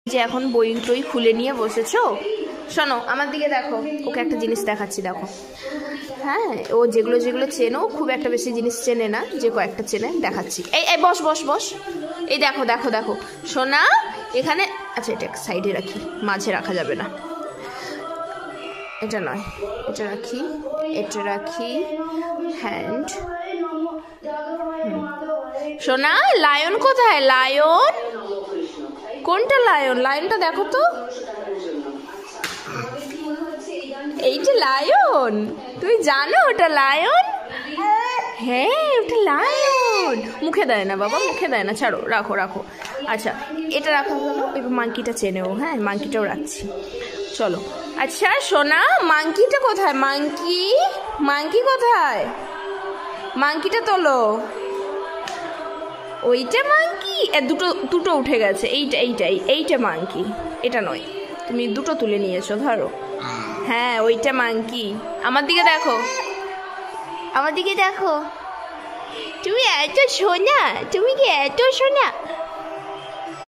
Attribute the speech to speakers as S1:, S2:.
S1: যে এখন বই টই খুলে নিয়ে বসেছো। শোনো আমার দিকে দেখো, ওকে একটা জিনিস দেখাচ্ছি দেখো। হ্যাঁ, ও যেগুলো যেগুলো চেনো, খুব একটা বেশি জিনিস চেনে না, যে কয়েকটা চেনে দেখাচ্ছি। এই এই বস বস বস, এই দেখো দেখো দেখো সোনা, এখানে আচ্ছা এটা সাইডে রাখি, মাঝে রাখা যাবে না, এটা নয়, এটা রাখি, এটা রাখি, হ্যান্ড। সোনা লায়ন কোথায়? লায়ন কোনটা? লায়ন, লায়নটা দেখো তো, এইটা লায়ন। তুমি জানো ওটা লায়ন? হ্যাঁ ওটা লায়ন। মুখে দেয় না বাবা, মুখে দেয় না, ছাড়ো, রাখো রাখো। আচ্ছা এটা রাখা হলো, এবার মাংকিটা চেনেও। হ্যাঁ মাংকিটাও রাখছি, চলো। আচ্ছা সোনা মাংকিটা কোথায়? মাংকি, মাংকি কোথায়? মাংকিটা তোলো। ওইটা মাংকি, দুটো দুটো উঠে গেছে, এইটা এইটাই, এইটা মাংকি, এটা নয়। তুমি দুটো তুলে নিয়েছো, ধরো। হ্যাঁ ওইটা মাংকি। আমার দিকে দেখো, আমার দিকে দেখো। তুমি এত সোনা, তুমি কি এত সোনা?